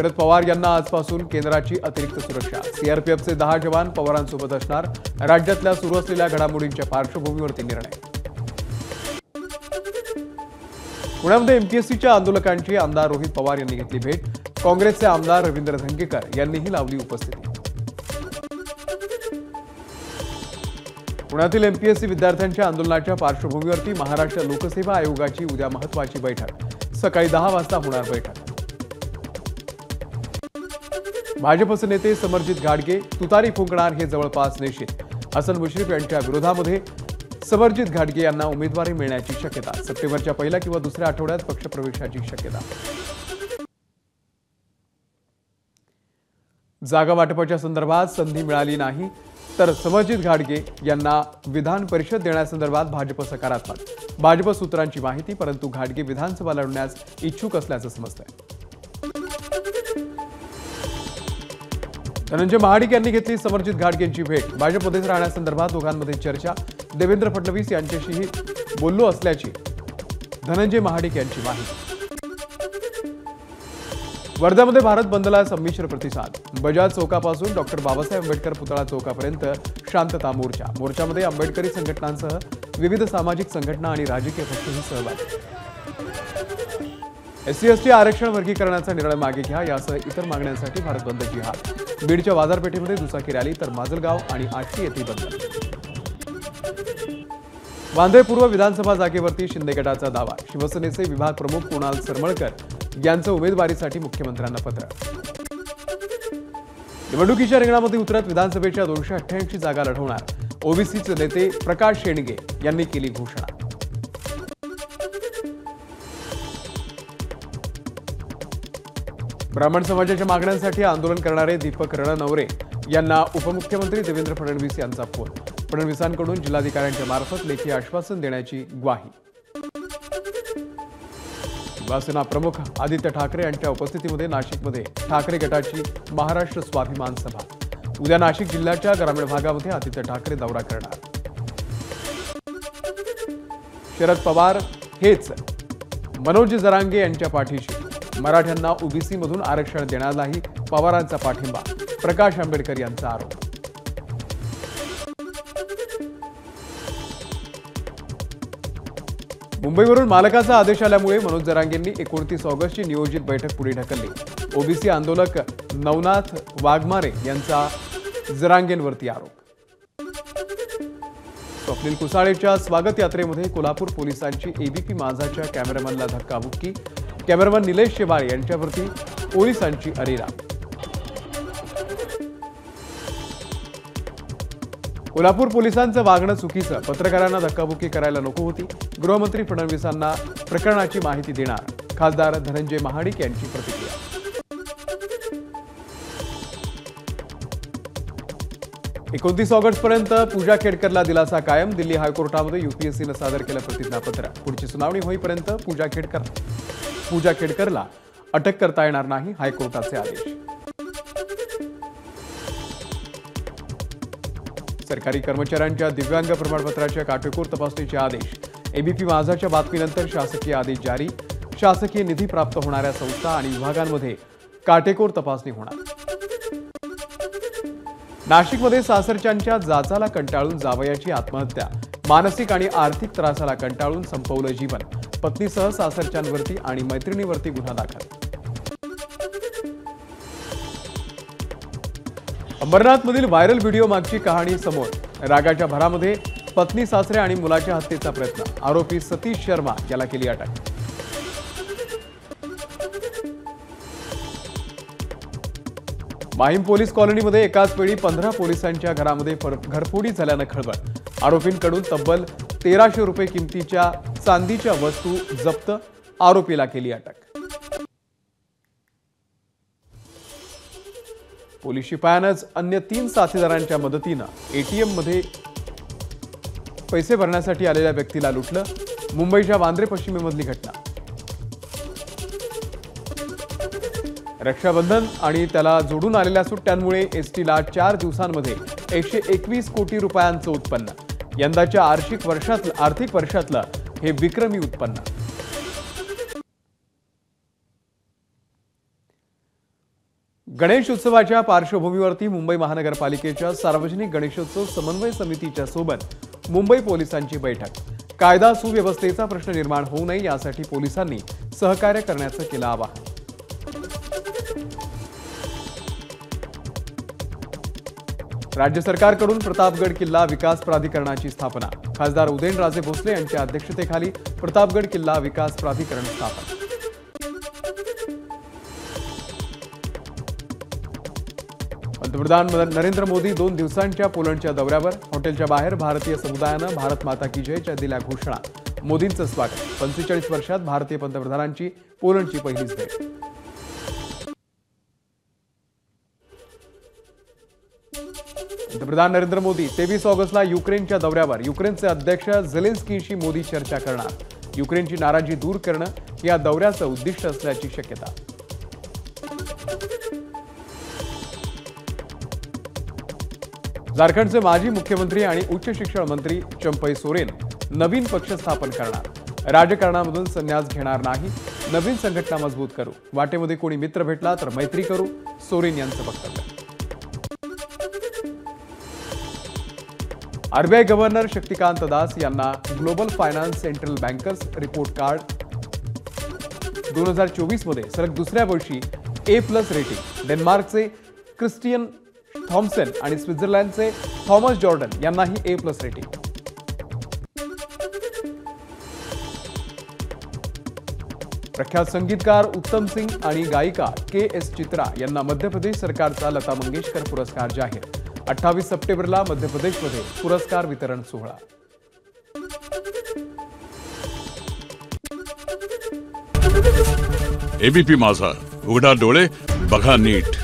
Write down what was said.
शरद पवार यांना आजपासून केंद्राची अतिरिक्त सुरक्षा। सीआरपीएफचे 10 जवान पवारांसोबत असणार। राज्यातल्या सुरू असलेल्या घडामोडींच्या पार्श्वभूमीवरती निर्णय। पुण्यामध्ये एमपीएससीच्या आंदोलकांची आमदार रोहित पवार यांनी घेतली भेट। काँग्रेसचे आमदार रवींद्र धंगेकर यांनीही लावली उपस्थिती। पुण्यातील एमपीएससी विद्यार्थ्यांच्या आंदोलनाच्या पार्श्वभूमीवरती महाराष्ट्र लोकसेवा आयोगाची उद्या महत्त्वाची बैठक। सकाळी 10 वाजता होणार बैठक। भाजपचे नेते समरजित घाटगे तुतारी फुंकणार हे जवळपास निश्चित। हसन मुश्रीफ यांच्या विरोधामध्ये समरजित घाटगे यांना उमेदवारी मिळण्याची शक्यता। सप्टेंबरच्या पहिल्या किंवा दुसऱ्या आठवड्यात पक्षप्रवेशाची शक्यता। जागा वाटपाच्या संदर्भात संधी मिळाली नाही तर समरजित घाटगे यांना विधान परिषद देण्यासंदर्भात भाजप सकारात्मक। भाजप सूत्रांची माहिती, परंतु घाटगे विधानसभा लढण्यास इच्छुक असल्याचं समजतंय। धनंजय महाडिक यांनी घेतली समरजित घाटगेंची भेट। भाजपमध्येच राहण्यासंदर्भात दोघांमध्ये चर्चा। देवेंद्र फडणवीस यांच्याशीही बोललो असल्याची धनंजय महाडिक यांची माहिती। वर्ध्यामध्ये भारत बंदला संमिश्र प्रतिसाद। बजाज चौकापासून डॉक्टर बाबासाहेब आंबेडकर पुतळा चौकापर्यंत शांतता मोर्चा। मोर्चामध्ये आंबेडकरी संघटनांसह विविध सामाजिक संघटना आणि राजकीय पक्षही सहभागी। एससी/एसटी आरक्षण वर्गीकरणाचा निर्णय मागे घ्या यासह इतर मागण्यांसाठी भारत बंदची हाक। बीडच्या बाजारपेठेमध्ये दुचाकी रॅली तर माजलगाव आणि आष्टी येथे बंद। वांद्रे पूर्व विधानसभा जागेवरती शिंदे गटाचा दावा। शिवसेनेचे विभाग प्रमुख कुणाल सरमळकर यांचं उमेदवारीसाठी मुख्यमंत्र्यांना पत्र। निवडणुकीच्या रिंगणामध्ये उतरत विधानसभेच्या 288 जागा लढवणार ओबीसीचे नेते प्रकाश शेंडगे यांनी केली घोषणा। ब्राह्मण समाजाच्या मागण्यांसाठी आंदोलन करणारे दीपक रणनवरे यांना उपमुख्यमंत्री देवेंद्र फडणवीस यांचा फोन। फडणवीसांकडून जिल्हाधिकाऱ्यांच्या मार्फत लेखी आश्वासन देण्याची ग्वाही। शिवसेना प्रमुख आदित्य ठाकरे यांच्या उपस्थितीमध्ये नाशिकमध्ये ठाकरे गटाची महाराष्ट्र स्वाभिमान सभा। उद्या नाशिक जिल्ह्याच्या ग्रामीण भागामध्ये आदित्य ठाकरे दौरा करणार। शरद पवार हेच मनोज जरांगे यांच्या पाठीशी। मराठ्यांना ओबीसी मधून आरक्षण देण्यालाही पवारांचा पाठिंबा। प्रकाश आंबेडकर यांचा आरोप। मुंबईवरून मालकाचा आदेश आल्यामुळे मनोज जरांगेंनी 29 ऑगस्टची नियोजित बैठक पुढे ढकलली। ओबीसी आंदोलक नवनाथ वाघमारे यांचा जरांगेंवरती आरोप। स्वप्नील कुसाळेच्या स्वागत यात्रेमध्ये कोल्हापूर पोलिसांची एबीपी माझाच्या कॅमेरामॅनला धक्काबुक्की। कॅमेरामॅन निलेश शेवाळे यांच्यावरती पोलिसांची अरेरा। कोल्हापूर पोलिसांचं वागणं चुकीचं, पत्रकारांना धक्काबुक्की करायला नको होती। गृहमंत्री फडणवीसांना प्रकरणाची माहिती देणार। खासदार धनंजय महाडिक यांची प्रतिक्रिया। एकोणतीस ऑगस्टपर्यंत पूजा खेडकरला दिलासा कायम। दिल्ली हायकोर्टामध्ये यूपीएससीनं सादर केलं प्रतिज्ञापत्र। पुढची सुनावणी होईपर्यंत पूजा खेडकरला अटक करता येणार नाही, हायकोर्टाचे आदेश। सरकारी कर्मचाऱ्यांच्या दिव्यांग प्रमाणपत्राच्या काटेकोर तपासणीचे आदेश। एबीपी माझाच्या बातमीनंतर शासकीय आदेश जारी। शासकीय निधी प्राप्त होणाऱ्या संस्था आणि विभागांमध्ये काटेकोर तपासणी होणार। नाशिकमध्ये सासरच्यांच्या जाचाला कंटाळून जावयाची आत्महत्या। मानसिक आणि आर्थिक त्रासाला कंटाळून संपवलं जीवन। पत्नीसह सासरच्यांवरती आणि मैत्रिणीवरती गुन्हा दाखल। अंबरनाथमधील व्हायरल व्हिडिओ मागची कहाणी समोर। रागाच्या भरामध्ये पत्नी, सासरे आणि मुलाच्या हत्येचा प्रयत्न। आरोपी सतीश शर्मा याला केली अटक। माहीम पोलीस कॉलनीमध्ये एकाच वेळी 15 पोलिसांच्या घरामध्ये घरफोडी झाल्यानं खळबळ। आरोपींकडून तब्बल 1300 रुपये किमतीच्या चांदीच्या वस्तू जप्त। आरोपीला केली अटक। पोलीस शिपायानंच अन्य 3 साथीदारांच्या मदतीनं एटीएम मध्ये पैसे भरण्यासाठी आलेल्या व्यक्तीला लुटलं। मुंबईच्या वांद्रे पश्चिमेमधली घटना। रक्षाबंधन आणि त्याला जोडून आलेल्या सुट्ट्यांमुळे एसटीला 4 दिवसांमध्ये 121 कोटी रुपयांचं उत्पन्न। यंदाच्या आर्थिक वर्षातलं हे विक्रमी उत्पन्न। गणेश उत्सवाच्या पार्श्वभूमीवरती मुंबई महानगरपालिकेच्या सार्वजनिक गणेशोत्सव समन्वय समितीच्या सोबत मुंबई पोलिसांची बैठक। कायदा सुव्यवस्थेचा प्रश्न निर्माण होऊ नये यासाठी पोलिसांनी सहकार्य करण्याचं केलं आवाहन। राज्य सरकारकडून प्रतापगड किल्ला विकास प्राधिकरणाची स्थापना। खासदार उदयनराजे भोसले यांच्या अध्यक्षतेखाली प्रतापगड किल्ला विकास प्राधिकरण स्थापन। पंतप्रधान नरेंद्र मोदी 2 दिवसांच्या पोलंडच्या दौऱ्यावर। हॉटेलच्या बाहेर भारतीय समुदायानं भारत माता की जयच्या दिल्या घोषणा। मोदींचं स्वागत। 45 वर्षात भारतीय पंतप्रधानांची पोलंडची पहिलीच भेट। पंतप्रधान नरेंद्र मोदी 23 ऑगस्टला युक्रेनच्या दौऱ्यावर। युक्रेनचे अध्यक्ष झेलेन्स्कीशी मोदी चर्चा करणार। युक्रेनची नाराजी दूर करणं या दौऱ्याचं उद्दिष्ट असल्याची शक्यता। झारखंडचे माजी मुख्यमंत्री आणि उच्च शिक्षण मंत्री चंपई सोरेन नवीन पक्ष स्थापन करणार। राजकारणामधून संन्यास घेणार नाही, नवीन संघटना मजबूत करू, वाटेमध्ये कोणी मित्र भेटला तर मैत्री करू, सोरेन यांचं वक्तव्य। आरबीआय गव्हर्नर शक्तिकांत दास यांना global finance central bankers report card 2024 मध्ये सलग दुसऱ्या वर्षी A+ रेटिंग। डेन्मार्कचे क्रिस्टियन थॉम्सन आणि स्वित्झर्लंडचे थॉमस जॉर्डन यांनाही A+ रेटिंग। प्रख्यात संगीतकार उत्तम सिंग आणि गायिका KS चित्रा यांना मध्य प्रदेश सरकारचा लता मंगेशकर पुरस्कार जाहीर। 28 सप्टेंबरला मध्य प्रदेशमध्ये पुरस्कार वितरण सोहळा। ABP माझा, उघडा डोळे बघा नीट।